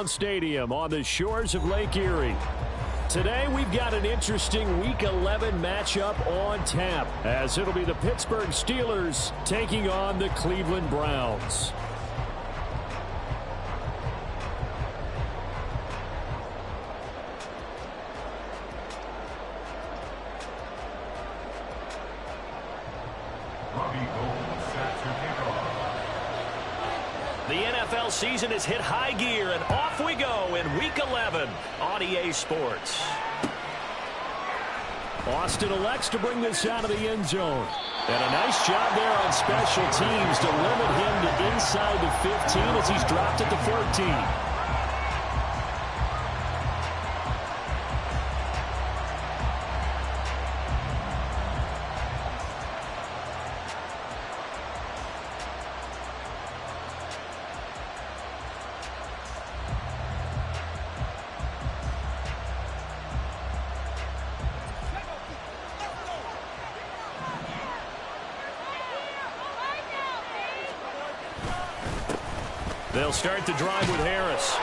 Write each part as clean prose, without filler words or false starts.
Stadium on the shores of Lake Erie. Today we've got an interesting Week 11 matchup on tap, as it'll be the Pittsburgh Steelers taking on the Cleveland Browns. The NFL season has hit high gear, and off we go in Week 11 on EA Sports. Austin elects to bring this out of the end zone. And a nice job there on special teams to limit him to inside the 15 as he's dropped at the 14. They'll start the drive with Harris.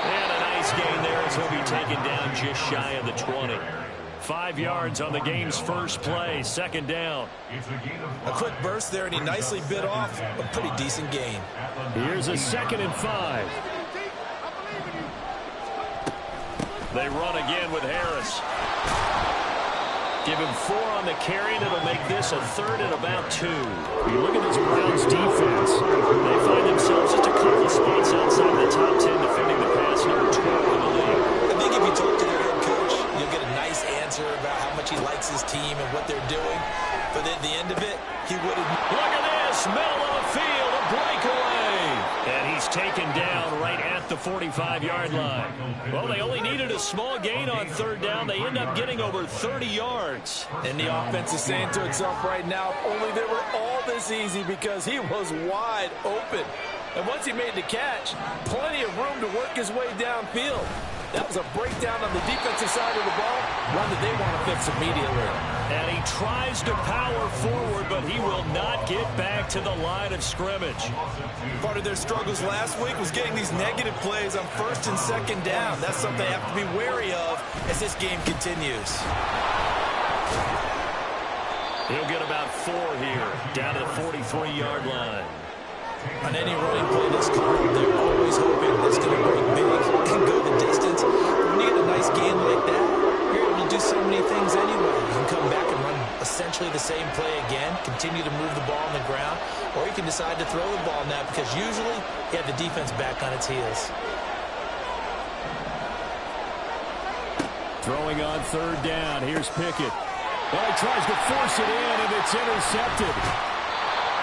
And a nice gain there as he'll be taken down just shy of the 20. 5 yards on the game's first play, second down. A quick burst there, and he nicely bit off a pretty decent gain. Here's a 2nd and 5. They run again with Harris. Give him 4 on the carry, and it'll make this a 3rd and about 2. You look at this Browns defense. They find themselves just a couple of spots outside the top 10 defending the pass, number 12 in the league. I think if you talk to their head coach, you'll get a nice answer about how much he likes his team and what they're doing. But at the end of it, he would have... Look at this, middle of the field, a breakaway. And he's taken down right at the 45-yard line. Well, they only needed a small gain on 3rd down. They end up getting over 30 yards. And the offense is saying to itself right now, if only they were all this easy, because he was wide open. And once he made the catch, plenty of room to work his way downfield. That was a breakdown on the defensive side of the ball, one that they want to fix immediately. And he tries to power forward, but he will not get back to the line of scrimmage. Part of their struggles last week was getting these negative plays on 1st and 2nd down. That's something they have to be wary of as this game continues. He'll get about 4 here, down to the 43-yard line. On any running play this column, they're always hoping it's going to break big and go the distance. But when you get a nice gain like that, you're able to do so many things anyway. You can come back and run essentially the same play again, continue to move the ball on the ground, or you can decide to throw the ball now, because usually you have the defense back on its heels. Throwing on 3rd down. Here's Pickett. Well, he tries to force it in, and it's intercepted.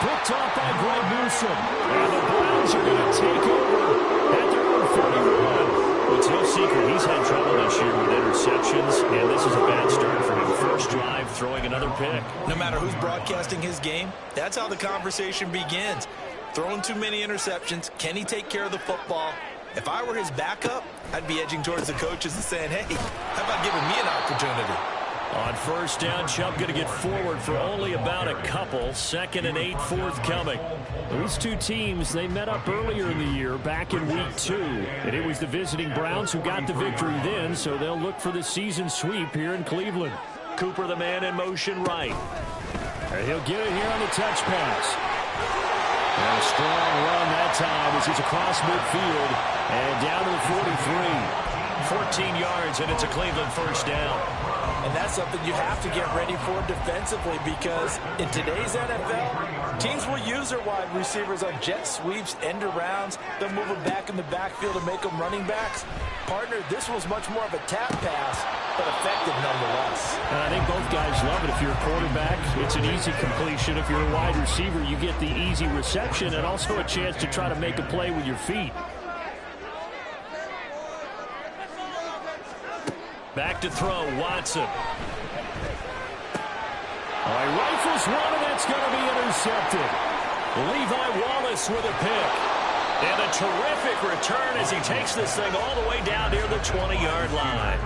Picked off by Greg Newsome. And the Browns are going to take over at their own 41. It's no secret he's had trouble this year with interceptions, and this is a bad start for him. First drive, throwing another pick. No matter who's broadcasting his game, that's how the conversation begins. Throwing too many interceptions. Can he take care of the football? If I were his backup, I'd be edging towards the coaches and saying, hey, how about giving me an opportunity? On 1st down, Chubb going to get forward for only about a couple. 2nd and 8 forthcoming. These two teams, they met up earlier in the year, back in Week 2. And it was the visiting Browns who got the victory then, so they'll look for the season sweep here in Cleveland. Cooper, the man in motion right. And he'll get it here on the touch pass. And a strong run that time as he's across midfield and down to the 43. 14 yards, and it's a Cleveland 1st down. And that's something you have to get ready for defensively, because in today's NFL, teams will use their wide receivers on jet sweeps, end arounds. They'll move them back in the backfield and make them running backs. Partner, this was much more of a tap pass, but effective nonetheless. And I think both guys love it. If you're a quarterback, it's an easy completion. If you're a wide receiver, you get the easy reception and also a chance to try to make a play with your feet. Back to throw, Watson. All right, rifles one, and that's going to be intercepted. Levi Wallace with a pick. And a terrific return as he takes this thing all the way down near the 20-yard line.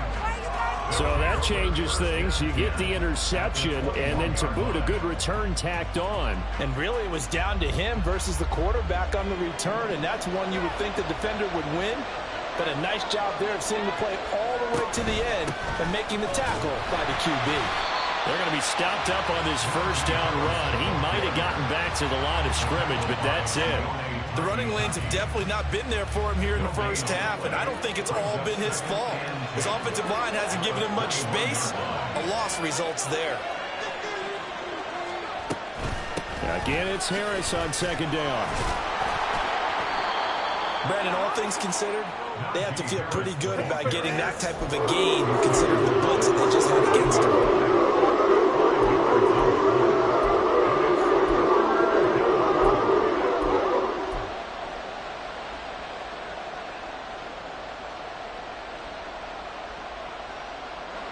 So that changes things. You get the interception, and then to boot, a good return tacked on. And really, it was down to him versus the quarterback on the return, and that's one you would think the defender would win. But a nice job there of seeing the play all the way to the end and making the tackle by the QB. They're going to be stopped up on this first down run. He might have gotten back to the line of scrimmage, but that's it. The running lanes have definitely not been there for him here in the first half, and I don't think it's all been his fault. His offensive line hasn't given him much space. A loss results there. Again, it's Harris on second down. Brandon, all things considered, they have to feel pretty good about getting that type of a gain considering the blitz that they just had against them.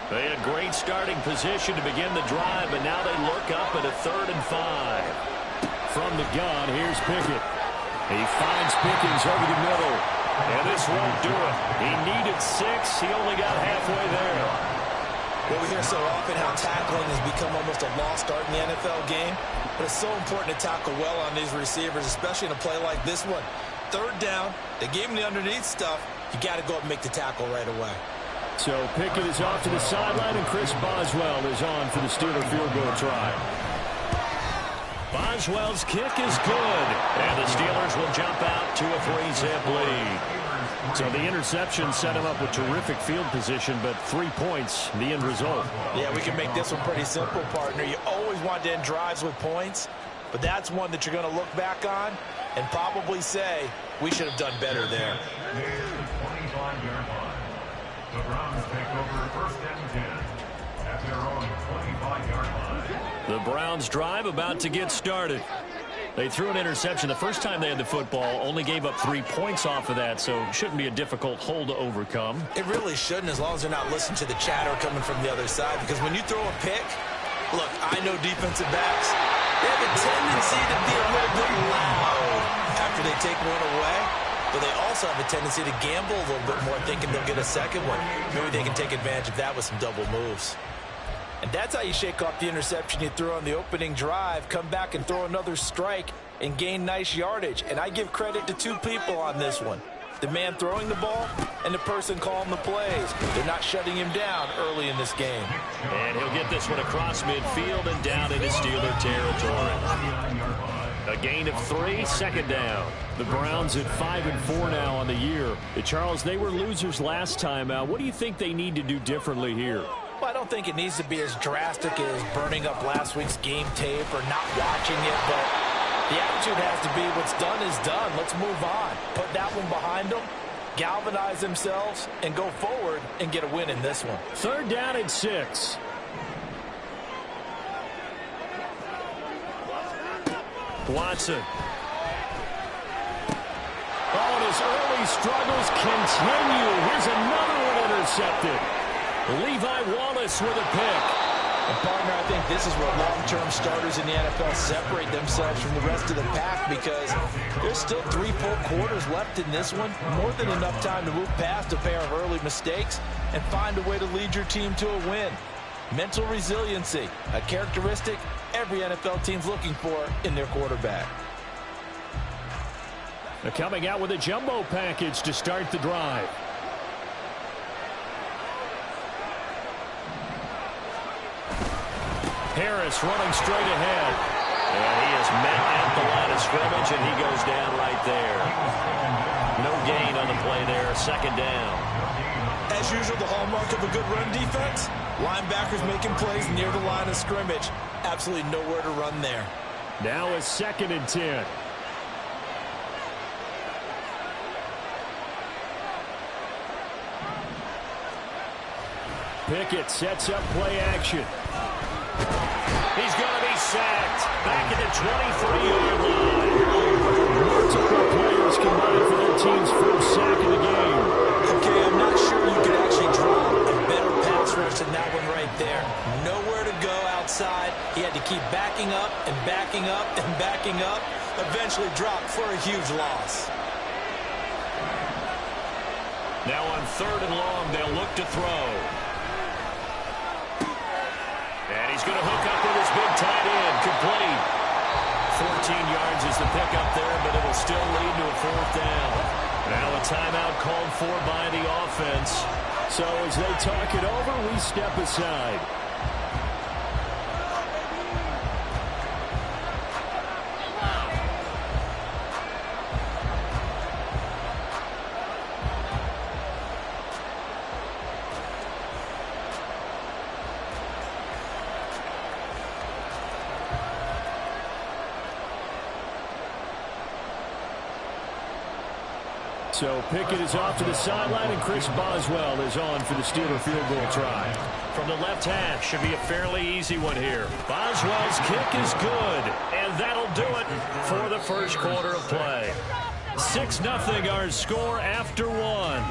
They had great starting position to begin the drive, but now they look up at a 3rd and 5. From the gun, here's Pickett. He finds Pickens over the middle, and this won't do it. He needed 6. He only got halfway there. Well, we hear so often how tackling has become almost a lost art in the NFL game, but it's so important to tackle well on these receivers, especially in a play like this one. 3rd down, they gave him the underneath stuff. You got to go up and make the tackle right away. So Pickett is off to the sideline, and Chris Boswell is on for the Steeler field goal try. Boswell's kick is good, and the Steelers will jump out to a 3-zip lead. So the interception set him up with terrific field position, but 3 points, the end result. Yeah, we can make this one pretty simple, partner. You always want to end drives with points, but that's one that you're going to look back on and probably say, we should have done better there. The Browns take over 1st and 10 at their own 25-yard line. The Browns drive about to get started. They threw an interception the first time they had the football, only gave up 3 points off of that, so shouldn't be a difficult hole to overcome. It really shouldn't, as long as they're not listening to the chatter coming from the other side, because when you throw a pick, look, I know defensive backs, they have a tendency to be a little bit loud after they take one away. But they also have a tendency to gamble a little bit more, thinking they'll get a second one. Maybe they can take advantage of that with some double moves. And that's how you shake off the interception you threw on the opening drive, come back and throw another strike and gain nice yardage. And I give credit to 2 people on this one. The man throwing the ball and the person calling the plays. They're not shutting him down early in this game. And he'll get this one across midfield and down into Steeler territory. A gain of 3, 2nd down. The Browns at 5-4 now on the year. Charles, they were losers last time out. What do you think they need to do differently here? Well, I don't think it needs to be as drastic as burning up last week's game tape or not watching it, but the attitude has to be what's done is done. Let's move on. Put that one behind them, galvanize themselves, and go forward and get a win in this one. 3rd down and 6. Watson. Oh, and his early struggles continue. Here's another one intercepted. Levi Wallace with a pick. And partner, I think this is where long-term starters in the NFL separate themselves from the rest of the pack, because there's still 3 full quarters left in this one. More than enough time to move past a pair of early mistakes and find a way to lead your team to a win. Mental resiliency, a characteristic every NFL team's looking for in their quarterback. They're coming out with a jumbo package to start the drive. Harris running straight ahead. And he is met at the line of scrimmage, and he goes down right there. No gain on the play there, 2nd down. As usual, the hallmark of a good run defense, linebackers making plays near the line of scrimmage. Absolutely nowhere to run there. Now a 2nd and 10. Pickett sets up play action. He's going to be sacked. Back at the 23-yard line. Multiple players combined for their team's first sack of the game. Okay, I'm not sure you could actually draw a better pass rush than that one right there. Nowhere to go outside. He had to keep backing up and backing up and backing up. Eventually dropped for a huge loss. Now on 3rd and long, they'll look to throw. And he's going to hook up with his big tight end. Complete. 14 yards is the pickup there, but it'll still lead to a 4th down. Now a timeout called for by the offense. So as they talk it over, we step aside. So Pickett is off to the sideline, and Chris Boswell is on for the Steeler field goal try. From the left half, should be a fairly easy one here. Boswell's kick is good, and that'll do it for the first quarter of play. 6-0 our score after one.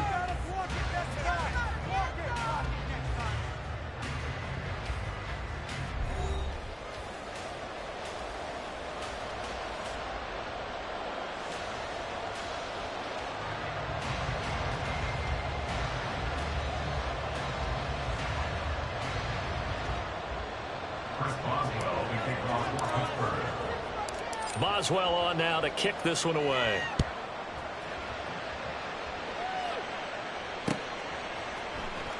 Boswell on now to kick this one away.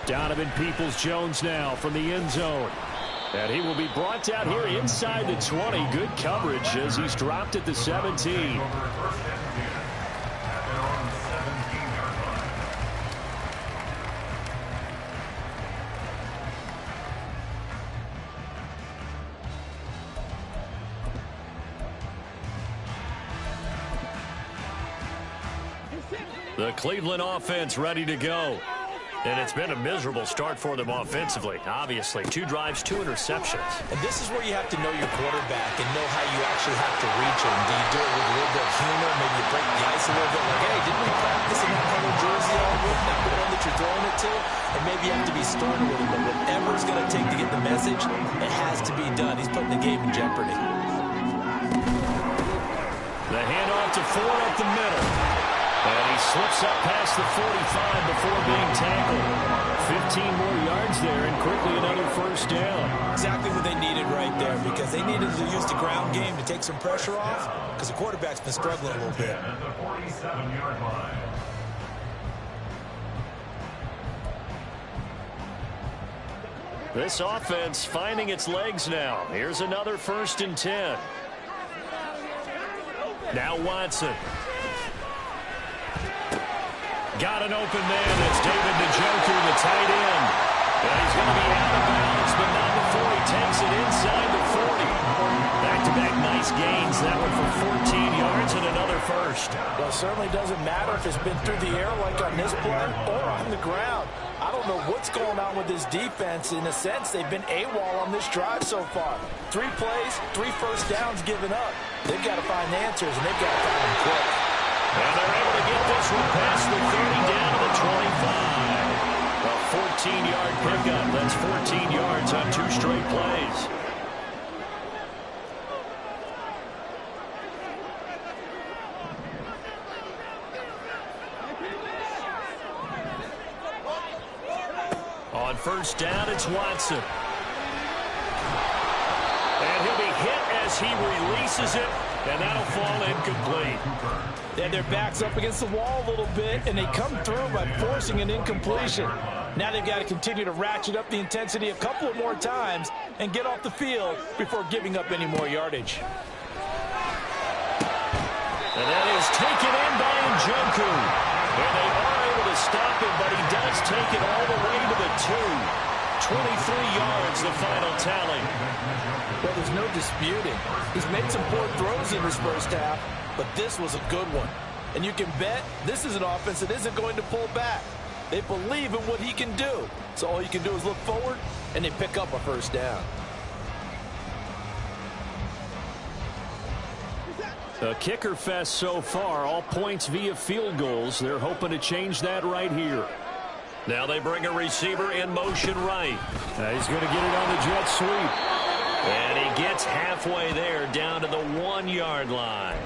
Donovan Peoples-Jones now from the end zone. And he will be brought down here inside the 20. Good coverage as he's dropped at the 17. The Cleveland offense ready to go. And it's been a miserable start for them offensively. Obviously, 2 drives, 2 interceptions. And this is where you have to know your quarterback and know how you actually have to reach him. Do you do it with a little bit of humor? Maybe you break the ice a little bit. Like, hey, didn't we practice in that color jersey all week? Not the one that you're throwing it to. And maybe you have to be stern with him. But whatever it's going to take to get the message, it has to be done. He's putting the game in jeopardy. The handoff to Ford up the middle. And he slips up past the 45 before being tackled. 15 more yards there, and quickly another first down. Exactly what they needed right there, because they needed to use the ground game to take some pressure off, because the quarterback's been struggling a little bit. At the 47-yard line. This offense finding its legs now. Here's another 1st and 10. Now Watson. Got an open man. It's David Njoku, the tight end. And he's going to be out of bounds, but not before he takes it inside the 40. Back-to-back nice gains. That one for 14 yards and another first. Well, it certainly doesn't matter if it's been through the air like on this play or on the ground. I don't know what's going on with this defense. In a sense, they've been AWOL on this drive so far. 3 plays, 3 first downs given up. They've got to find answers, and they've got to find them quick. And they're able to get this one past the 30 down to the 25. A 14-yard pickup. That's 14 yards on 2 straight plays. On first down, it's Watson. And he'll be hit as he releases it, and that'll fall incomplete. And their backs up against the wall a little bit, and they come through by forcing an incompletion. Now they've got to continue to ratchet up the intensity a couple of more times and get off the field before giving up any more yardage. And that is taken in by Njoku. And they are able to stop him, but he does take it all the way to the 2. 23 yards, the final tally. Well, there's no disputing. He's made some poor throws in this first half, but this was a good one. And you can bet this is an offense that isn't going to pull back. They believe in what he can do. So all you can do is look forward, and they pick up a first down. A kicker fest so far, all points via field goals. They're hoping to change that right here. Now they bring a receiver in motion right. He's going to get it on the jet sweep. And he gets halfway there down to the 1-yard line.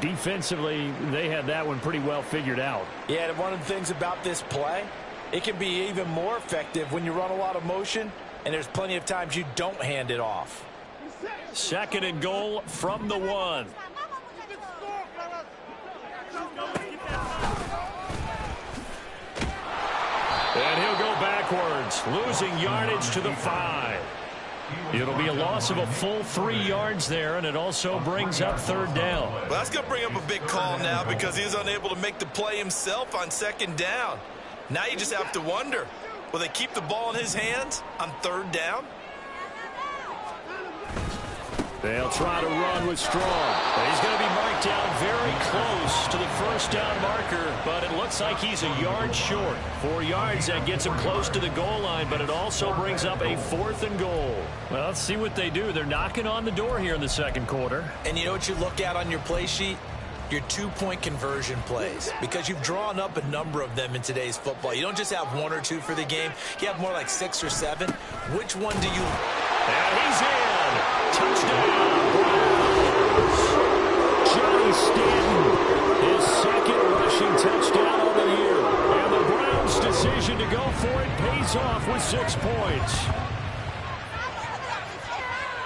Defensively, they had that one pretty well figured out. Yeah, and one of the things about this play, it can be even more effective when you run a lot of motion, and there's plenty of times you don't hand it off. 2nd and goal from the 1. yards, losing yardage to the 5. It'll be a loss of a full 3 yards there, and it also brings up third down. Well, that's going to bring up a big call now because he's unable to make the play himself on second down. Now you just have to wonder, will they keep the ball in his hands on third down? They'll try to run with Strong. He's going to be marked down very close to the first down marker, but it looks like he's a yard short. 4 yards, that gets him close to the goal line, but it also brings up a 4th and goal. Well, let's see what they do. They're knocking on the door here in the second quarter. And you know what you look at on your play sheet? Your 2-point conversion plays, because you've drawn up a number of them in today's football. You don't just have 1 or 2 for the game. You have more like 6 or 7. Which one do you... And he's in. Touchdown. Johnny Stanton, his second rushing touchdown of the year. And the Browns' decision to go for it pays off with 6 points.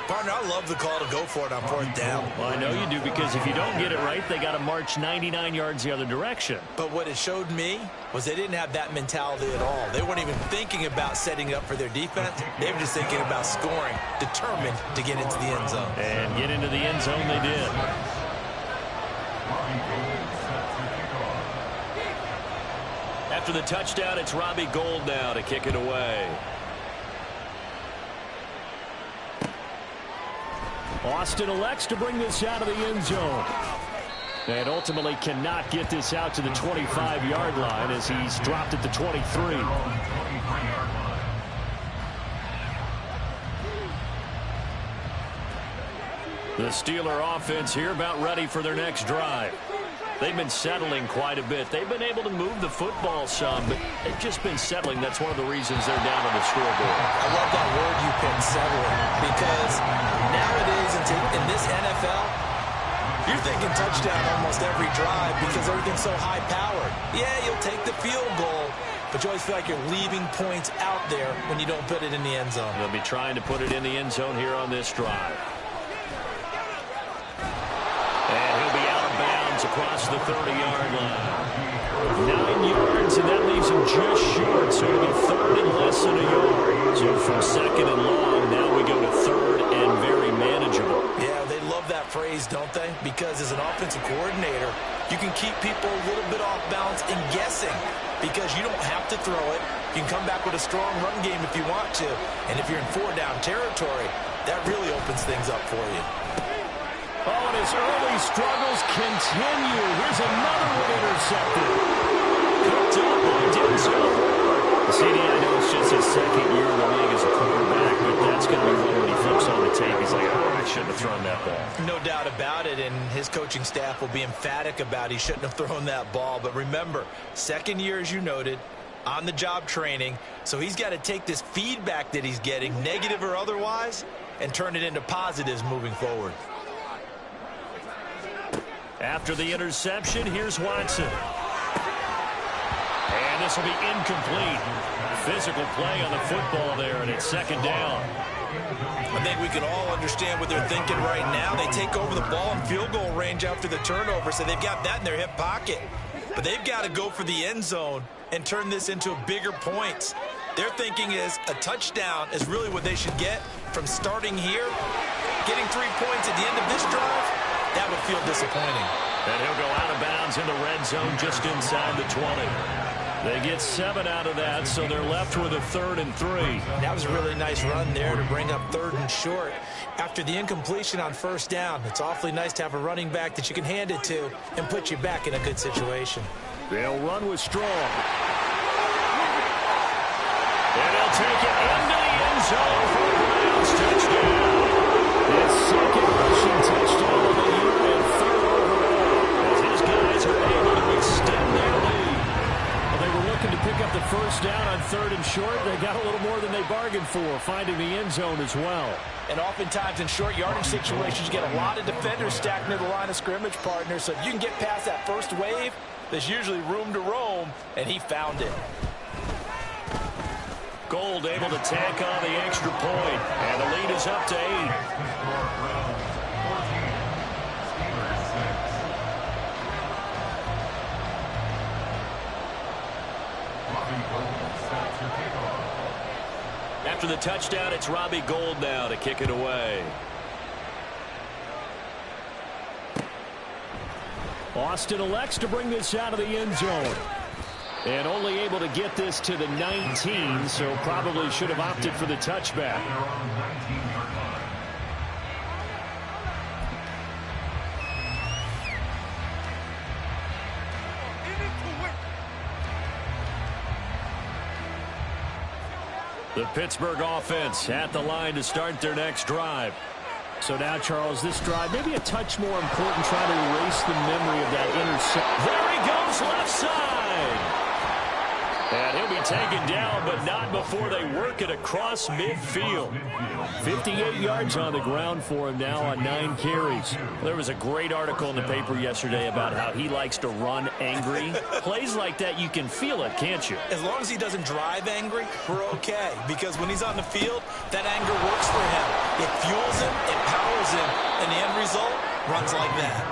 Partner, I love the call to go for it on 4th down. Well, I know you do, because if you don't get it right, they got to march 99 yards the other direction. But what it showed me was they didn't have that mentality at all. They weren't even thinking about setting it up for their defense. They were just thinking about scoring, determined to get into the end zone. And get into the end zone they did. After the touchdown, it's Robbie Gould now to kick it away. Austin elects to bring this out of the end zone. And ultimately cannot get this out to the 25-yard line as he's dropped at the 23. The Steeler offense here about ready for their next drive. They've been settling quite a bit. They've been able to move the football some, but they've just been settling. That's one of the reasons they're down on the scoreboard. I love that word you picked, settling, because nowadays in this NFL, you're thinking touchdown almost every drive because everything's so high-powered. Yeah, you'll take the field goal, but you always feel like you're leaving points out there when you don't put it in the end zone. They'll be trying to put it in the end zone here on this drive. And he'll be out of bounds across the 30-yard line. 9 yards, and that leaves him just short, so it'll be third and less than a yard. So from second and long, now we go to third and very manageable. Yeah, they love that phrase, don't they? Because as an offensive coordinator, you can keep people a little bit off balance and guessing because you don't have to throw it. You can come back with a strong run game if you want to. And if you're in 4-down territory, that really opens things up for you. Oh, and his early struggles continue. Here's another one intercepted. Picked up by Denzel Ward. CD, I know it's just his second year in the league as a quarterback, but that's going to be one when he flips on the tape. He's like, oh, I shouldn't have thrown that ball. No doubt about it, and his coaching staff will be emphatic about he shouldn't have thrown that ball. But remember, second year, as you noted, on-the-job training, so he's got to take this feedback that he's getting, negative or otherwise, and turn it into positives moving forward. After the interception, here's Watson. And this will be incomplete. Physical play on the football there, and it's second down. I think we can all understand what they're thinking right now. They take over the ball in field goal range after the turnover, so they've got that in their hip pocket. But they've got to go for the end zone and turn this into bigger points. Their thinking is a touchdown is really what they should get from starting here. Getting 3 points at the end of this drive, that would feel disappointing. And he'll go out of bounds in the red zone just inside the 20. They get 7 out of that, so they're left with a 3rd and 3. That was a really nice run there to bring up 3rd and short. After the incompletion on 1st down, it's awfully nice to have a running back that you can hand it to and put you back in a good situation. They'll run with Strong. And they'll take it into the end zone for a Browns touchdown. His second rushing touchdown of the year and 3rd overall, as his guys are able to extend their lead. Well, they were looking to pick up the first down on 3rd and short. They got a little more than they bargained for, finding the end zone as well. And oftentimes in short yardage situations, you get a lot of defenders stacked near the line of scrimmage, partners. So if you can get past that first wave, there's usually room to roam, and he found it. Gould able to tack on the extra point, and the lead is up to 8. After the touchdown, it's Robbie Gould now to kick it away. Austin elects to bring this out of the end zone. And only able to get this to the 19, so probably should have opted for the touchback. The Pittsburgh offense at the line to start their next drive. So now, Charles, this drive maybe a touch more important, trying to erase the memory of that interception. There he goes, left side. And he'll be taken down, but not before they work it across midfield. 58 yards on the ground for him now on 9 carries. There was a great article in the paper yesterday about how he likes to run angry. Plays like that, you can feel it, can't you? As long as he doesn't drive angry, we're okay. Because when he's on the field, that anger works for him. It fuels him, it powers him, and the end result runs like that.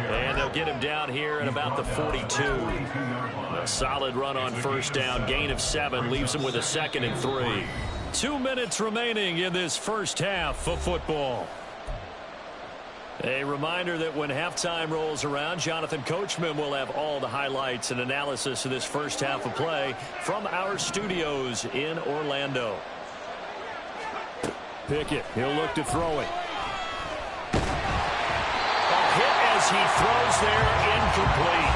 And they'll get him down here at about the 42. A solid run on first down. Gain of 7 leaves him with a 2nd and 3. 2 minutes remaining in this first half of football. A reminder that when halftime rolls around, Jonathan Coachman will have all the highlights and analysis of this first half of play from our studios in Orlando. Pickett, he'll look to throw it. As he throws there, incomplete.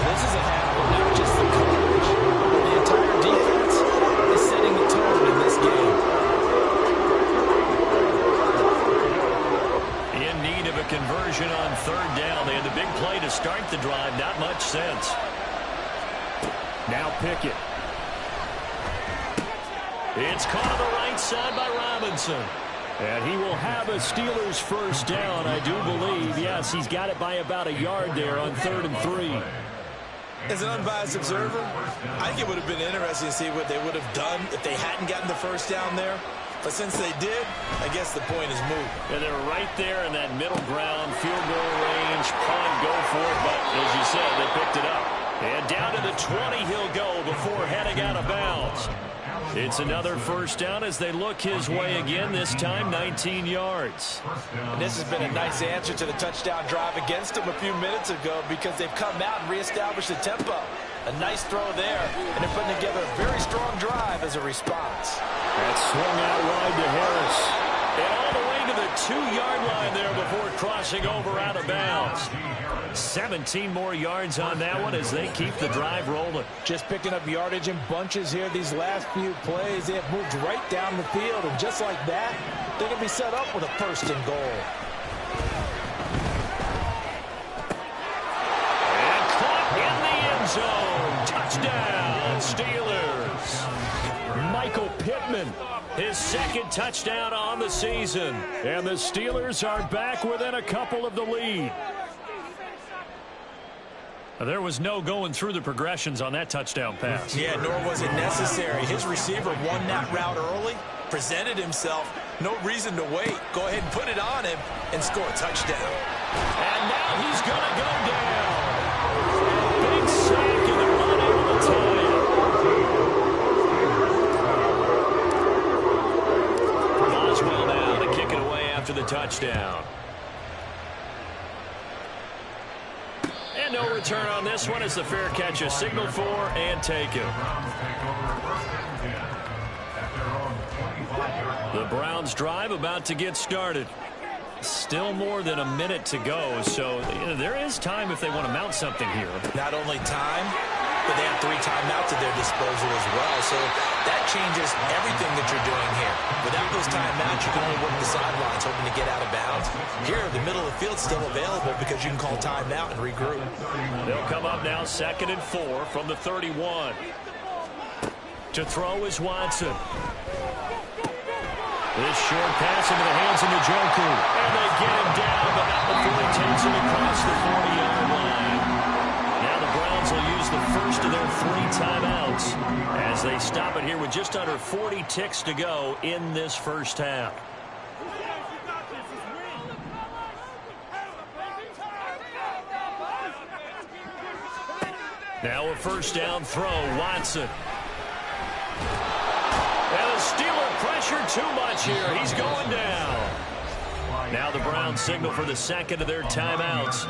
This is a half of not just the coverage, but the entire defense is setting the tone in this game. In need of a conversion on third down. They had the big play to start the drive. Not much sense. Now Pickett. It's caught on the right side by Robinson. And he will have a Steelers first down, I do believe. Yes, he's got it by about a yard there on 3rd and 3. As an unbiased observer, I think it would have been interesting to see what they would have done if they hadn't gotten the first down there. But since they did, I guess the point is moot. And they were right there in that middle ground, field goal range, punt, go for it. But as you said, they picked it up. And down to the 20 he'll go before heading out of bounds. It's another first down as they look his way again, this time 19 yards. And this has been a nice answer to the touchdown drive against them a few minutes ago because they've come out and reestablished the tempo. A nice throw there, and they're putting together a very strong drive as a response. That swung out wide to Harris. And all the way to the 2-yard line there before crossing over out of bounds. 17 more yards on that one as they keep the drive rolling. Just picking up yardage in bunches here these last few plays. They have moved right down the field, and just like that, they can be set up with a 1st and goal. And caught in the end zone. Touchdown, Steelers. Michael Pittman. His 2nd touchdown on the season. And the Steelers are back within a couple of the lead. There was no going through the progressions on that touchdown pass. Yeah, nor was it necessary. His receiver won that route early, presented himself. No reason to wait. Go ahead and put it on him and score a touchdown. And now he's going to go down. Big sack, and they're not able to tie it. Boswell now to kick it away after the touchdown. And no return on this one as the fair catch is signaled for and taken. The Browns drive about to get started. Still more than a minute to go, so there is time if they want to mount something here. Not only time, but they have 3 timeouts at their disposal as well, so that changes everything that you're doing here. Without those timeouts, you can only work the sidelines hoping to get out of bounds. Here, the middle of the field's still available because you can call timeout and regroup. They'll come up now 2nd and 4 from the 31. To throw is Watson. This short pass into the hands of Njoku. And they get him down, but not before he takes him across the 40-yard line. Now the Browns will use the first of their 3 timeouts as they stop it here with just under 40 ticks to go in this first half. Now a first down throw, Watson. And the pressure too much here. He's going down. Now the Browns signal for the second of their timeouts,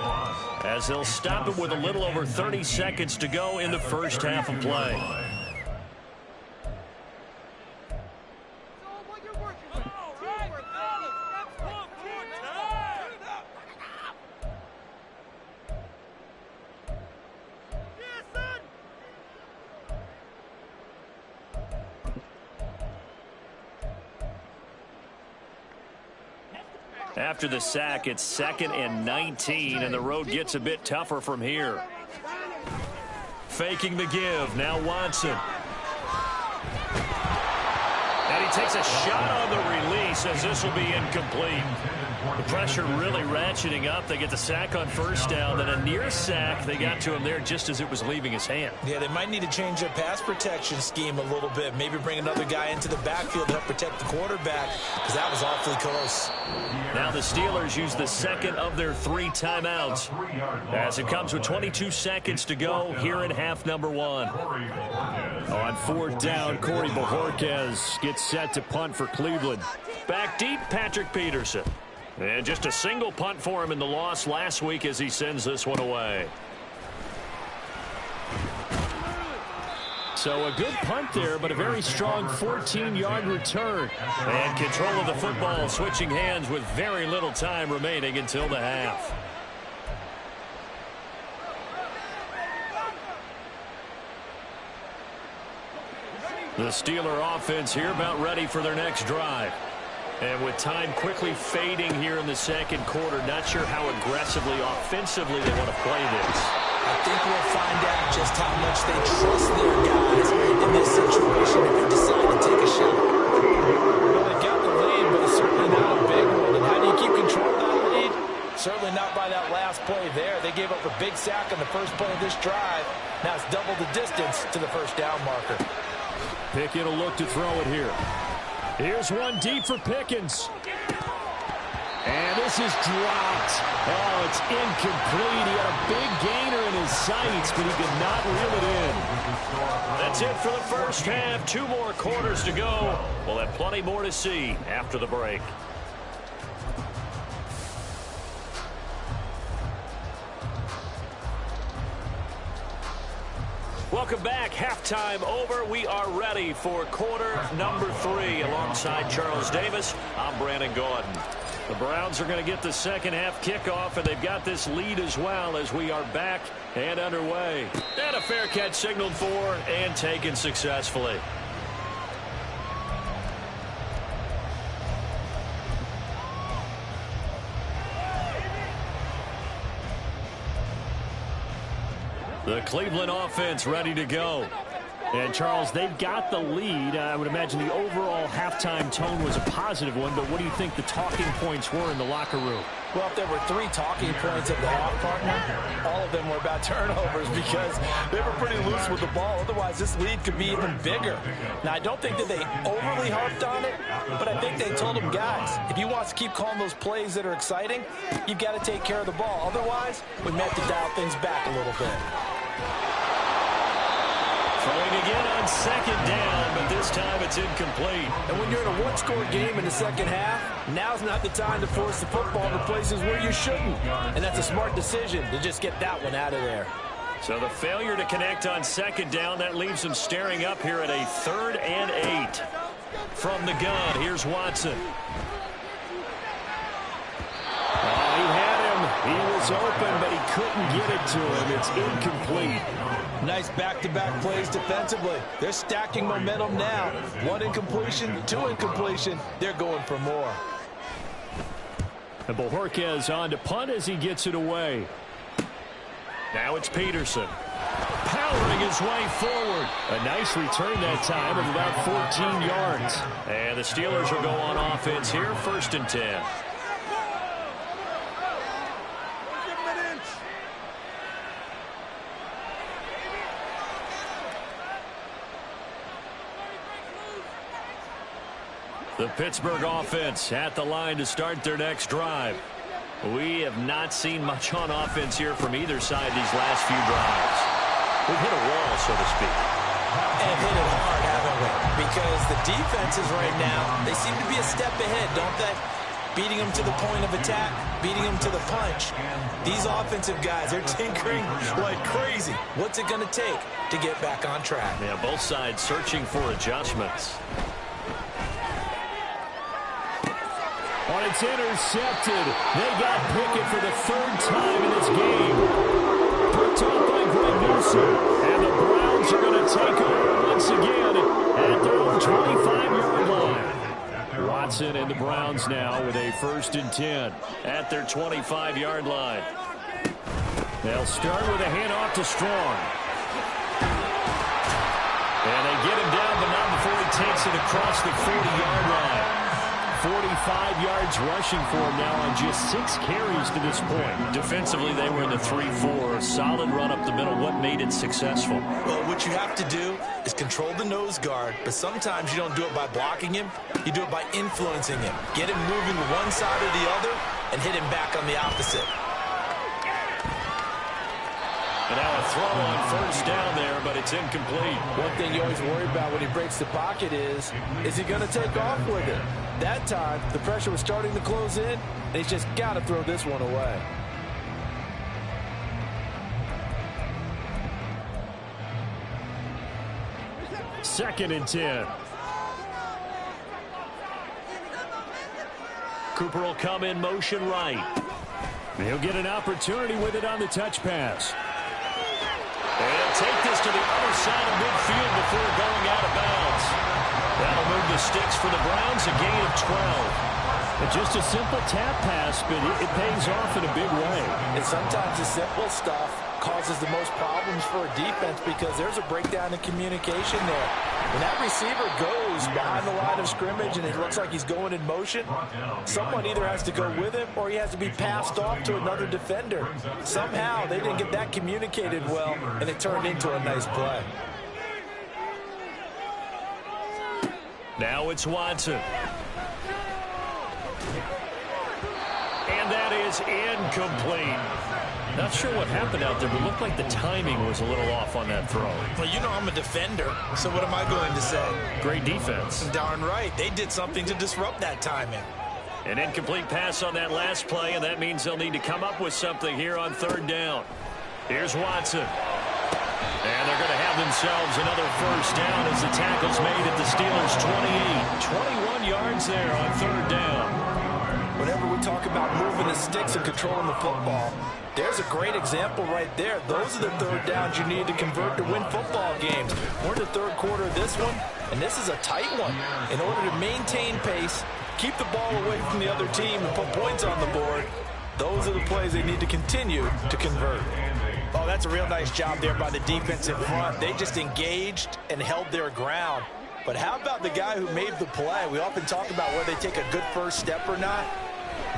as they'll stop it with a little over 30 seconds to go in the first half of play. After the sack, it's 2nd and 19, and the road gets a bit tougher from here. Faking the give. Now Watson. And he takes a shot on the release, as this will be incomplete. The pressure really ratcheting up. They get the sack on first down, then a near sack. They got to him there just as it was leaving his hand. Yeah, they might need to change their pass protection scheme a little bit. Maybe bring another guy into the backfield to help protect the quarterback, because that was awfully close. Now the Steelers use the second of their 3 timeouts, as it comes with 22 seconds to go here in half number 1. On 4th down, Corey Bojorquez gets set to punt for Cleveland. Back deep, Patrick Peterson. And just a single punt for him in the loss last week as he sends this one away. So a good punt there, but a very strong 14-yard return. And control of the football switching hands with very little time remaining until the half. The Steeler offense here about ready for their next drive. And with time quickly fading here in the second quarter, not sure how aggressively, offensively they want to play this. I think we'll find out just how much they trust their guys in this situation if they decide to take a shot. Well, they got the lead, but it's certainly not a big one. And how do you keep control of that lead? Certainly not by that last play there. They gave up a big sack on the first play of this drive. Now it's double the distance to the first down marker. Pickett will look to throw it here. Here's one deep for Pickens. And this is dropped. Oh, it's incomplete. He had a big gainer in his sights, but he could not reel it in. That's it for the first half. 2 more quarters to go. We'll have plenty more to see after the break. Welcome back. Halftime over. We are ready for quarter number 3. Alongside Charles Davis, I'm Brandon Gordon. The Browns are going to get the second half kickoff, and they've got this lead as well as we are back and underway. And a fair catch signaled for and taken successfully. The Cleveland offense ready to go. And, Charles, they've got the lead. I would imagine the overall halftime tone was a positive one, but what do you think the talking points were in the locker room? Well, if there were 3 talking points at the half, partner, all of them were about turnovers because they were pretty loose with the ball. Otherwise, this lead could be even bigger. Now, I don't think that they overly harped on it, but I think they told them, guys, if you want to keep calling those plays that are exciting, you've got to take care of the ball. Otherwise, we may have to dial things back a little bit. Throwing again on second down, but this time it's incomplete. And when you're in a one-score game in the second half, now's not the time to force the football to places where you shouldn't. And that's a smart decision to just get that one out of there. So the failure to connect on second down, that leaves them staring up here at a 3rd and 8. From the gun, here's Watson. Oh, he had him. He was open, but he couldn't get it to him. It's incomplete. Nice back-to-back plays defensively. They're stacking momentum now. 1 incompletion, 2 incompletion. They're going for more. And Bojorquez on to punt as he gets it away. Now it's Peterson. Powering his way forward. A nice return that time of about 14 yards. And the Steelers will go on offense here, 1st and 10. The Pittsburgh offense at the line to start their next drive. We have not seen much on offense here from either side these last few drives. We've hit a wall, so to speak. And hit it hard, haven't we? Because the defenses right now, they seem to be a step ahead, don't they? Beating them to the point of attack, beating them to the punch. These offensive guys are tinkering like crazy. What's it going to take to get back on track? Yeah, both sides searching for adjustments. Oh, it's intercepted. They got Pickett for the third time in this game. Picked off by Greg Newsom. And the Browns are going to take over once again at their own 25-yard line. Watson and the Browns now with a 1st and 10 at their 25-yard line. They'll start with a handoff to Strong. And they get him down, but not before he takes it across the 40-yard line. 45 yards rushing for him now on just 6 carries to this point. Defensively, they were in the 3-4. Solid run up the middle. What made it successful? Well, what you have to do is control the nose guard, but sometimes you don't do it by blocking him. You do it by influencing him. Get him moving one side or the other and hit him back on the opposite. And now a throw on 1st down there, but it's incomplete. One thing you always worry about when he breaks the pocket is he going to take off with it? That time, the pressure was starting to close in, and he's just got to throw this one away. Second and 10. Cooper will come in motion right. He'll get an opportunity with it on the touch pass. And take this to the other side of midfield before going out of bounds. That'll move the sticks for the Browns, a gain of 12. And just a simple tap pass, but it pays off in a big way. And sometimes the simple stuff causes the most problems for a defense because there's a breakdown in communication there. When that receiver goes behind the line of scrimmage and it looks like he's going in motion, someone either has to go with him or he has to be passed off to another defender. Somehow they didn't get that communicated well, and it turned into a nice play. Now it's Watson. And that is incomplete. Not sure what happened out there, but it looked like the timing was a little off on that throw. Well, you know I'm a defender, so what am I going to say? Great defense. Darn right. They did something to disrupt that timing. An incomplete pass on that last play, and that means they'll need to come up with something here on 3rd down. Here's Watson. And they're going to have themselves another 1st down as the tackle's made at the Steelers' 28. 21 yards there on 3rd down. Whenever we talk about moving the sticks and controlling the football, there's a great example right there. Those are the 3rd downs you need to convert to win football games. We're in the 3rd quarter of this one, and this is a tight one. In order to maintain pace, keep the ball away from the other team, and put points on the board, those are the plays they need to continue to convert. Oh, that's a real nice job there by the defensive front. They just engaged and held their ground. But how about the guy who made the play? We often talk about whether they take a good first step or not.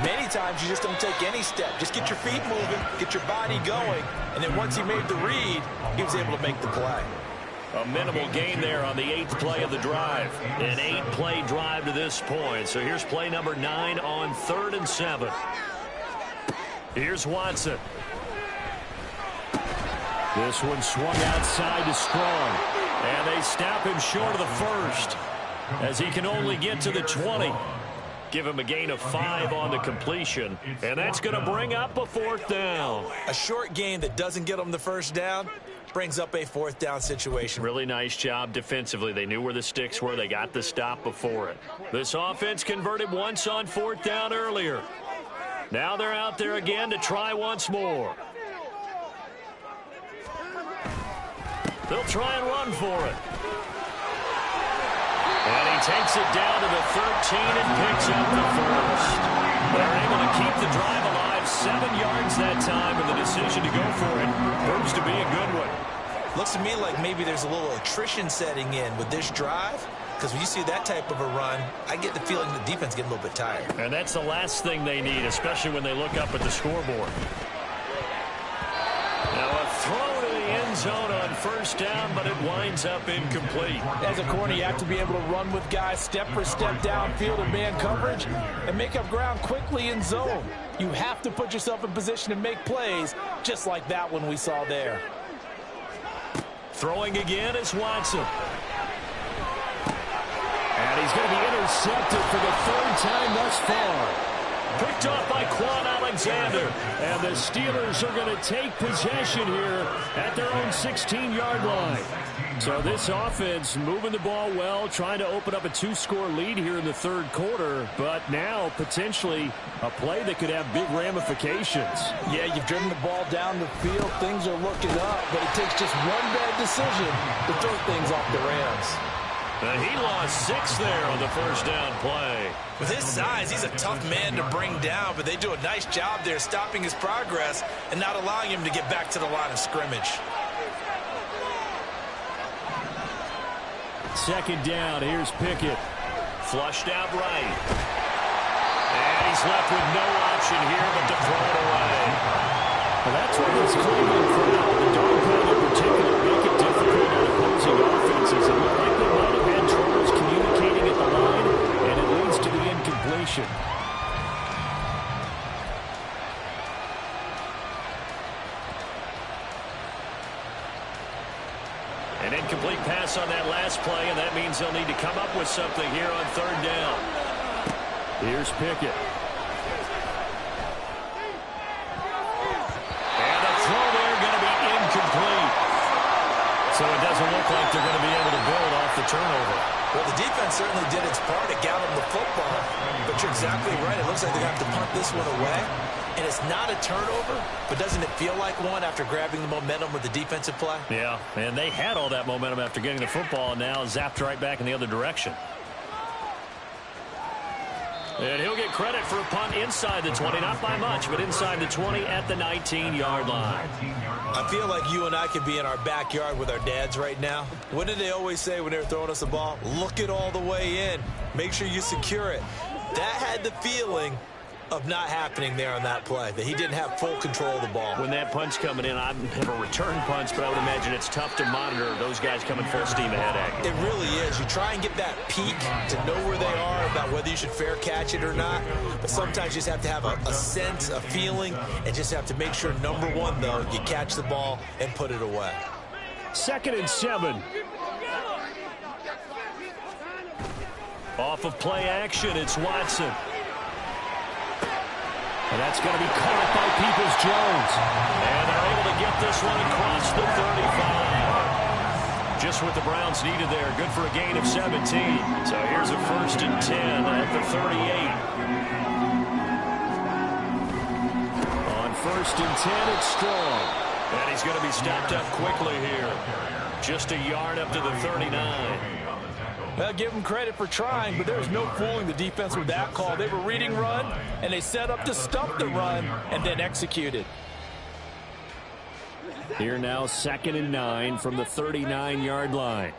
Many times you just don't take any step. Just get your feet moving, get your body going, and then once he made the read, he was able to make the play. A minimal gain there on the 8th play of the drive. An 8-play drive to this point. So here's play number 9 on 3rd and 7. Here's Watson. This one swung outside to Strong. And they stop him short of the 1st as he can only get to the 20. Give him a gain of 5 on the completion, and that's going to bring up a 4th down. A short gain that doesn't get them the 1st down brings up a 4th down situation. Really nice job defensively. They knew where the sticks were. They got the stop before it. This offense converted once on 4th down earlier. Now they're out there again to try once more. They'll try and run for it. And he takes it down to the 13 and picks up the 1st. They're able to keep the drive alive, 7 yards that time, and the decision to go for it proves to be a good one. Looks to me like maybe there's a little attrition setting in with this drive, because when you see that type of a run, I get the feeling the defense getting a little bit tired. And that's the last thing they need, especially when they look up at the scoreboard. Now a throw to the end zone on 1st down, but it winds up incomplete. As a corner, you have to be able to run with guys step for step downfield in man coverage and make up ground quickly in zone. You have to put yourself in position to make plays, just like that one we saw there. Throwing again is Watson. And he's going to be intercepted for the third time thus far. Picked off by Quan Alexander. And the Steelers are going to take possession here at their own 16-yard line. So this offense moving the ball well, trying to open up a 2-score lead here in the third quarter. But now potentially a play that could have big ramifications. Yeah, you've driven the ball down the field. Things are looking up, but it takes just one bad decision to throw things off the rails. And he lost 6 there on the first down play. With his size, he's a tough man to bring down, but they do a nice job there stopping his progress and not allowing him to get back to the line of scrimmage. Second down, here's Pickett. Flushed out right. And he's left with no option here but to throw it away. Well, that's what this Cleveland crowd, the dog pound in particular, make it difficult on opposing offenses. And look like they might have had troubles communicating at the line, and it leads to the incompletion. An incomplete pass on that last play, and that means they'll need to come up with something here on third down. Here's Pickett. And the throw there going to be incomplete. So it doesn't look like they're going to be able to build off the turnover. Well, the defense certainly did its part to get them the football, but you're exactly right. It looks like they're going to have to punt this one away. And it's not a turnover, but doesn't it feel like one after grabbing the momentum with the defensive play? Yeah, and they had all that momentum after getting the football, and now zapped right back in the other direction. And he'll get credit for a punt inside the 20, not by much, but inside the 20 at the 19-yard line. I feel like you and I could be in our backyard with our dads right now. What did they always say when they were throwing us a ball? Look it all the way in. Make sure you secure it. That had the feeling of not happening there on that play, that he didn't have full control of the ball. When that punch coming in, I have a return punch, but I would imagine it's tough to monitor those guys coming full steam ahead at you. It really is. You try and get that peek to know where they are, about whether you should fair catch it or not, but sometimes you just have to have a sense, a feeling, and just have to make sure, number one, though, you catch the ball and put it away. 2nd and 7. Off of play action, it's Watson. And that's going to be caught by Peoples-Jones. And they're able to get this one across the 35. Just what the Browns needed there. Good for a gain of 17. So here's a 1st and 10 at the 38. On 1st and 10, it's Strong. And he's going to be stopped up quickly here. Just a yard up to the 39. Well, give them credit for trying, but there's no fooling the defense with that call. They were reading run, and they set up to stop the run and then executed. Here now, 2nd and 9 from the 39-yard line.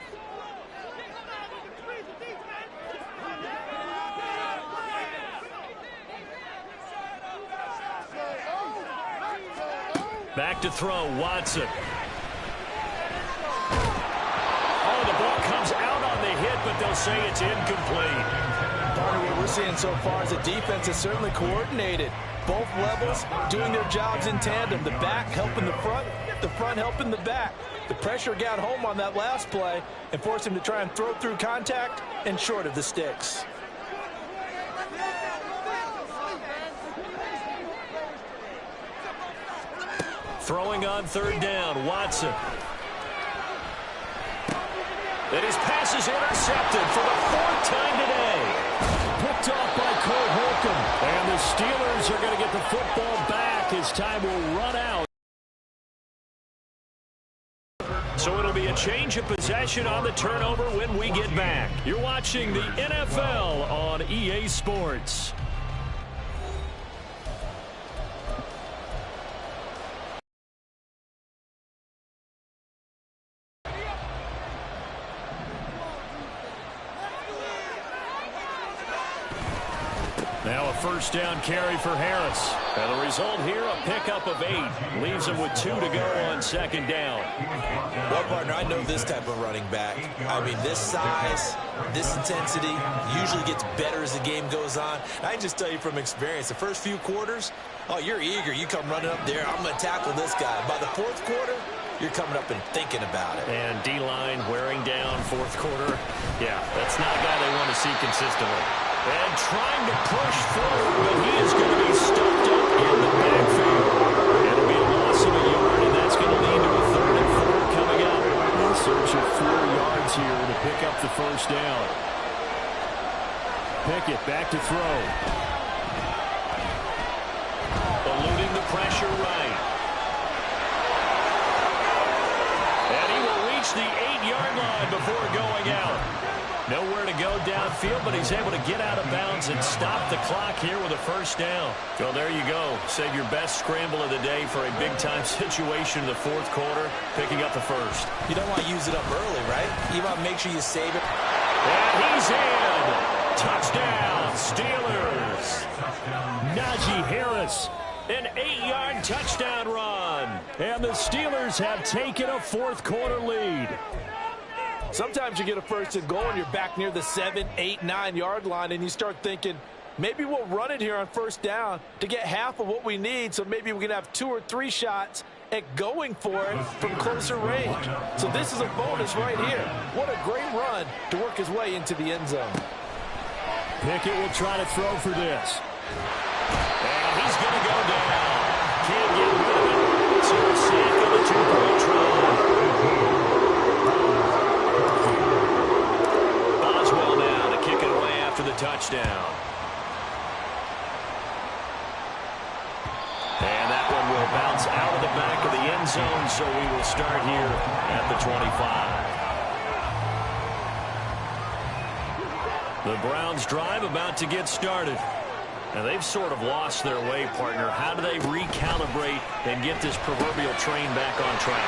Back to throw, Watson. Oh, the ball comes out on the hit, but they'll say it's incomplete. Part of what we're seeing so far is the defense is certainly coordinated. Both levels doing their jobs in tandem. The back helping the front helping the back. The pressure got home on that last play and forced him to try and throw through contact and short of the sticks. Throwing on 3rd down, Watson. And his pass is intercepted for the 4th time today. Picked off by Cole Holcomb. And the Steelers are going to get the football back as time will run out. So it'll be a change of possession on the turnover when we get back. You're watching the NFL on EA Sports. Now a 1st down carry for Harris. And the result here, a pickup of 8. Leaves him with 2 to go on 2nd down. Well, partner, I know this type of running back. I mean, this size, this intensity usually gets better as the game goes on. I can just tell you from experience, the first few quarters, oh, you're eager. You come running up there, I'm going to tackle this guy. By the 4th quarter, you're coming up and thinking about it. And D-line wearing down fourth quarter. Yeah, that's not a guy they want to see consistently. And trying to push forward, but he is going to be stuffed up in the backfield. It'll be a loss of a yard, and that's going to lead to a 3rd and 4 coming up. In search of 4 yards here to pick up the first down. Pickett back to throw. Eluding the pressure right. And he will reach the 8-yard line before going out. Nowhere to go downfield, but he's able to get out of bounds and stop the clock here with a first down. So there you go. Save your best scramble of the day for a big-time situation in the fourth quarter, picking up the first. You don't want to use it up early, right? You want to make sure you save it. And he's in. Touchdown, Steelers. Najee Harris, an 8-yard touchdown run. And the Steelers have taken a fourth quarter lead. Sometimes you get a first and goal and you're back near the 7, 8, 9-yard line, and you start thinking, maybe we'll run it here on first down to get half of what we need, so maybe we can have 2 or 3 shots at going for it from closer range. So this is a bonus right here. What a great run to work his way into the end zone. Pickett will try to throw for this. And he's going to go down. Can't get rid of it. So a sack on the 2-point try. Boswell now to kick it away after the touchdown. And that one will bounce out of the back of the end zone, so we will start here at the 25. The Browns drive about to get started. And they've sort of lost their way, partner. How do they recalibrate and get this proverbial train back on track?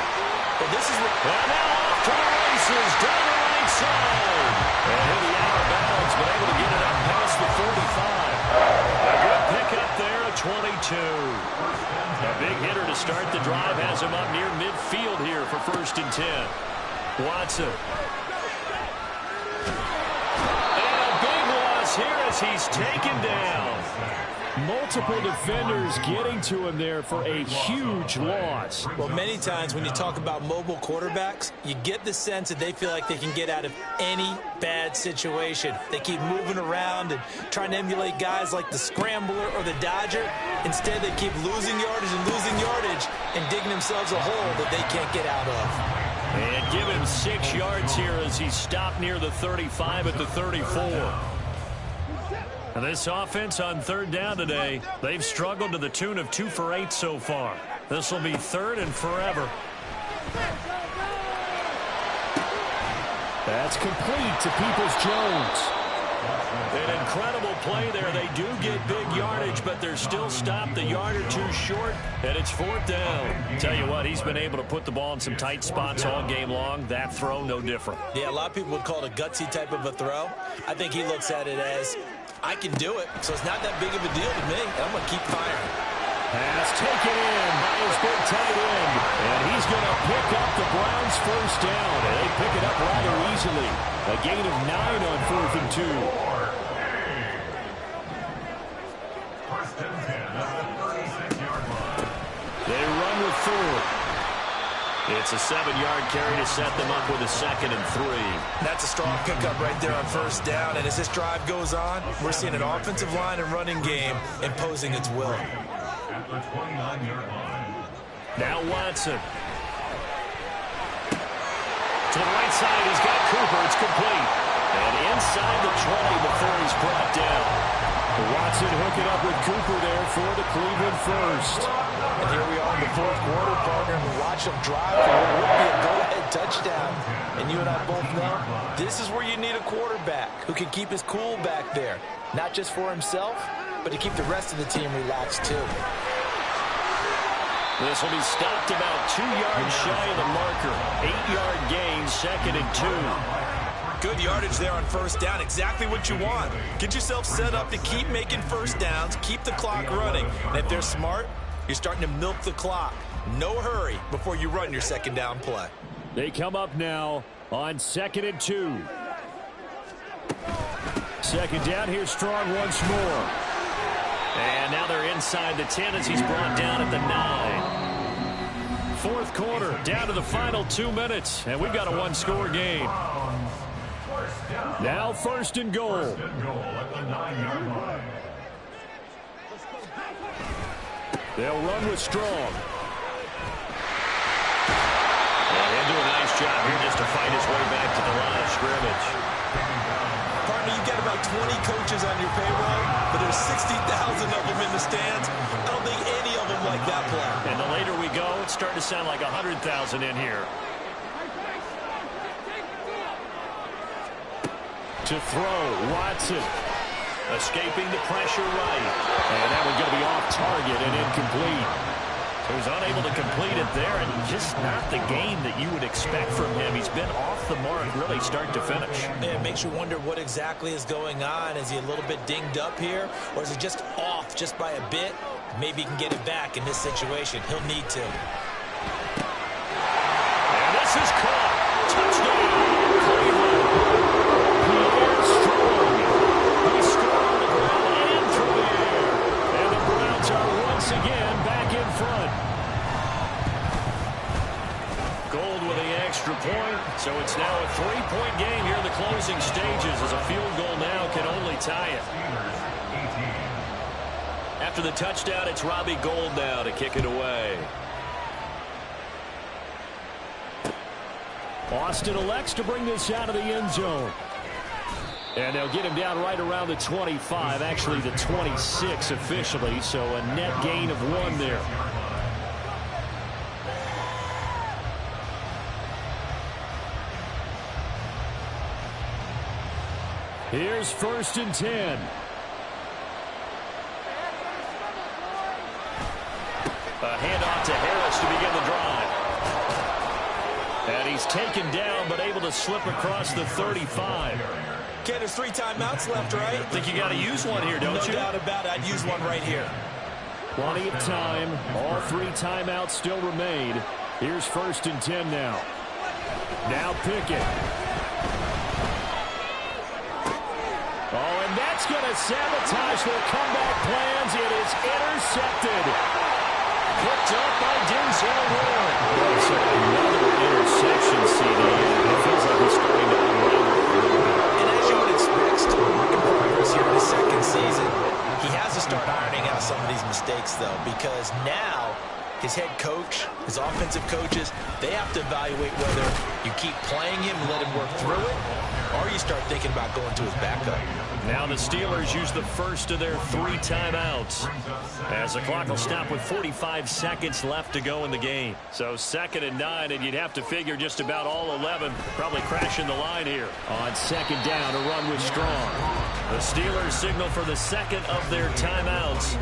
Well, this is what... And now off to the races down the right side. And hit the out of bounds, but able to get it up past the 45. A good pick up there at 22. A big hitter to start the drive has him up near midfield here for 1st and 10. Watson. Here as he's taken down. Multiple defenders getting to him there for a huge loss. Well, many times when you talk about mobile quarterbacks, you get the sense that they feel like they can get out of any bad situation. They keep moving around and trying to emulate guys like the Scrambler or the Dodger. Instead, they keep losing yardage and digging themselves a hole that they can't get out of. And give him 6 yards here as he stopped near the 35 at the 34. And this offense on 3rd down today, they've struggled to the tune of 2 for 8 so far. This will be 3rd and forever. That's complete to Peoples-Jones. An incredible play there. They do get big yardage, but they're still stopped a yard or 2 short, and it's 4th down. Tell you what, he's been able to put the ball in some tight spots all game long. That throw, no different. Yeah, a lot of people would call it a gutsy type of a throw. I think he looks at it as, I can do it, so it's not that big of a deal to me. I'm going to keep firing. Pass taken in by his big tight end. And he's going to pick up the Browns' first down. And they pick it up rather easily. A gain of 9 on 4th and 2. 1st and 10 at the 36-yard line. They run with 4. It's a 7-yard carry to set them up with a 2nd and 3. That's a strong pickup right there on 1st down. And as this drive goes on, we're seeing an offensive line and running game imposing its will. At the 29-yard line. Now Watson. To the right side, he's got Cooper. It's complete. And inside the 20 before he's brought down. Watson hooking up with Cooper there for the Cleveland first. And here we are in the 4th quarter, partner, and we watch them drive for what would be a go-ahead touchdown. And you and I both know this is where you need a quarterback who can keep his cool back there. Not just for himself, but to keep the rest of the team relaxed too. This will be stopped about 2 yards shy of the marker. 8-yard gain, 2nd and 2. Good yardage there on 1st down. Exactly what you want. Get yourself set up to keep making 1st downs, keep the clock running. And if they're smart, you're starting to milk the clock. No hurry before you run your 2nd down play. They come up now on 2nd and 2. 2nd down, here's Strong once more. And now they're inside the 10 as he's brought down at the 9. fourth quarter, down to the final 2 minutes, and we've got a one-score game. Now first and goal. First and goal at the 9-yard line. They'll run with Strong. And he'll do a nice job here just to fight his way back to the line of scrimmage. Partner, you've got about 20 coaches on your payroll, but there's 60,000 of them in the stands. I don't think any of them like that play. And the later we go, it's starting to sound like 100,000 in here. To throw, Watson. Escaping the pressure right. And that one's going to be off target and incomplete. So he's unable to complete it there, and just not the game that you would expect from him. He's been off the mark really start to finish. Yeah, it makes you wonder what exactly is going on. Is he a little bit dinged up here, or is he just off just by a bit? Maybe he can get it back in this situation. He'll need to. And this is caught. Touchdown, Cleveland. Pierre Strong. He scored on the ground and through the air. And the Browns are once again back in front. Gold with the extra point. So it's now a 3-point game here in the closing stages, as a field goal now can only tie it. After the touchdown, it's Robbie Gould now to kick it away. Austin elects to bring this out of the end zone. And they'll get him down right around the 25, actually the 26 officially, so a net gain of 1 there. Here's first and 10. A handoff to Harris to begin the drive. And he's taken down, but able to slip across the 35. Ken, there's 3 timeouts left, right? I think you got to use one here, don't you? No doubt about it. I'd use one right here. Plenty of time. All 3 timeouts still remain. Here's first and 10 now. Now Pickett. Oh, and that's going to sabotage their comeback plans. It is intercepted. Picked up by Denzel Ward. Oh, so another interception, CD. It feels like he's starting to unravel a little bit. And as you would expect, still work in progress here in his second season. He has to start ironing out some of these mistakes, though, because now his head coach, his offensive coaches, they have to evaluate whether you keep playing him and let him work through it, or you start thinking about going to his backup. Now the Steelers use the first of their 3 timeouts, as the clock will stop with 45 seconds left to go in the game. So 2nd and 9, and you'd have to figure just about all 11 probably crashing the line here. On 2nd down, a run with Strong. The Steelers signal for the 2nd of their timeouts,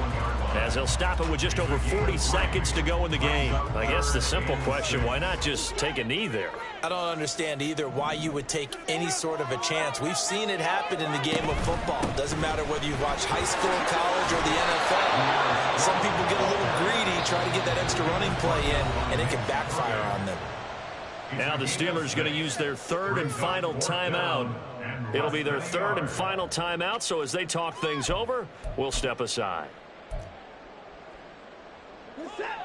as they'll stop it with just over 40 seconds to go in the game. I guess the simple question, why not just take a knee there? I don't understand either why you would take any sort of a chance. We've seen it happen in the game of football. Doesn't matter whether you watch high school, college, or the NFL. Some people get a little greedy, try to get that extra running play in, and it can backfire on them. Now the Steelers going to use their 3rd and final timeout. It'll be their 3rd and final timeout, so as they talk things over, we'll step aside.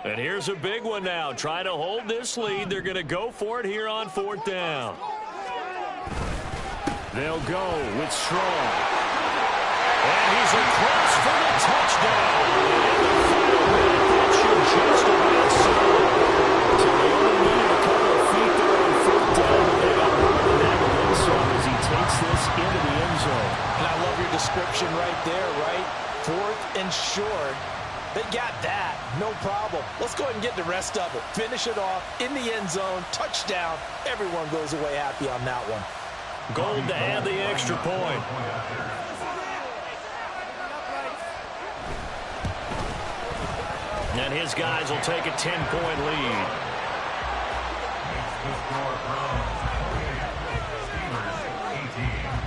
And here's a big one now. Trying to hold this lead. They're going to go for it here on 4th down. They'll go with Strong. And he's across for the touchdown. And the final minute, that should just about settle. So they only need a couple of feet there on 4th down, but they got more than that with him, so as he takes this into the end zone. And I love your description right there, right? 4th and short. They got that. No problem. Let's go ahead and get the rest of it. Finish it off in the end zone. Touchdown. Everyone goes away happy on that one. Gold to add the extra point. And his guys will take a 10-point lead. The score from Steelers 18.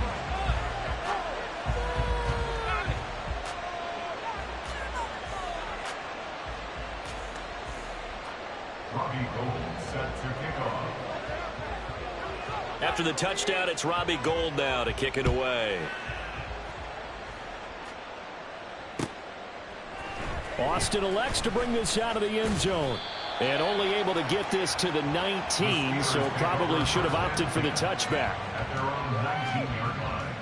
Robbie Gould set to kick off. After the touchdown, it's Robbie Gould now to kick it away. Austin elects to bring this out of the end zone. And only able to get this to the 19, so probably should have opted for the touchback. At their own 19-yard line.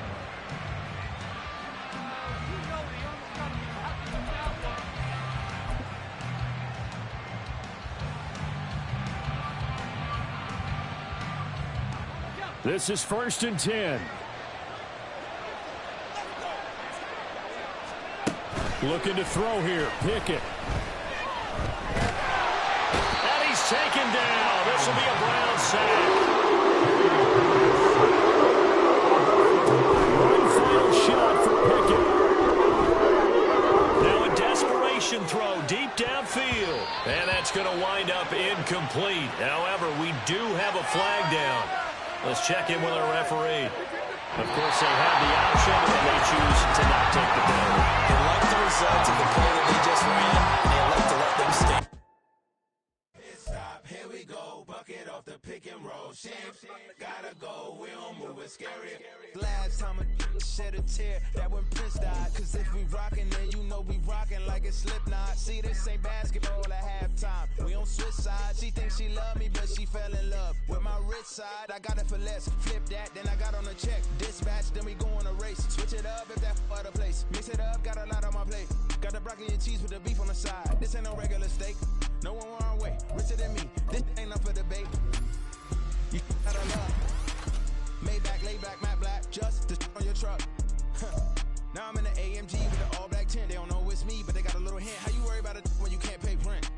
This is 1st and 10. Looking to throw here. Pickett. And he's taken down. This will be a Brown sack. One final shot for Pickett. Now a desperation throw deep downfield. And that's going to wind up incomplete. However, we do have a flag down. Let's check in with our referee. Of course, they have the option, and they choose to not take the penalty. They like the result of the play that they just ran. They like to let them stand. Stop, here we go, bucket off the pick and roll. Shit, gotta go, we don't move it, scary. Last time a shed a tear, that when Prince died. Cause if we rockin', then you know we rockin' like it's Slipknot. See, this ain't basketball at halftime. We on switch sides. She thinks she love me, but she fell in love with my rich side. I got it for less. Flip that, then I got on a check. Dispatch, then we go on a race. Switch it up if that other place. Mix it up, got a lot on my plate. Got the broccoli and cheese with the beef on the side. This ain't no regular steak. No one wrong way. Richer than me. This ain't up for debate. You gotta love. Maybach, lay back, matte black. Just to on your truck. Now I'm in the AMG with the all black tent. They don't know it's me, but they got a little hint. How you worry about it when you can't pay rent?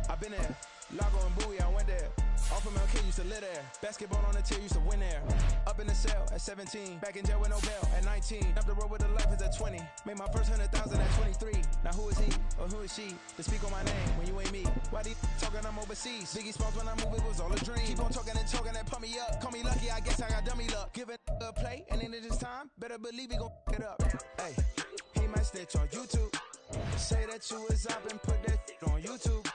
I've been there. Lago and Bowie, I went there. Off of MLK, used to live there. Basketball on the tier, used to win there. Up in the cell at 17. Back in jail with no bail at 19. Up the road with the life is at 20. Made my first 100,000 at 23. Now who is he or who is she to speak on my name when you ain't me? Why they talking I'm overseas? Biggie Smalls when I move, it was all a dream. Keep on talking and pump me up. Call me lucky, I guess I got dummy luck. Give it a play, and then this time, better believe he gon' it up. Hey, he might snitch on YouTube. Say that you was up and put that on YouTube.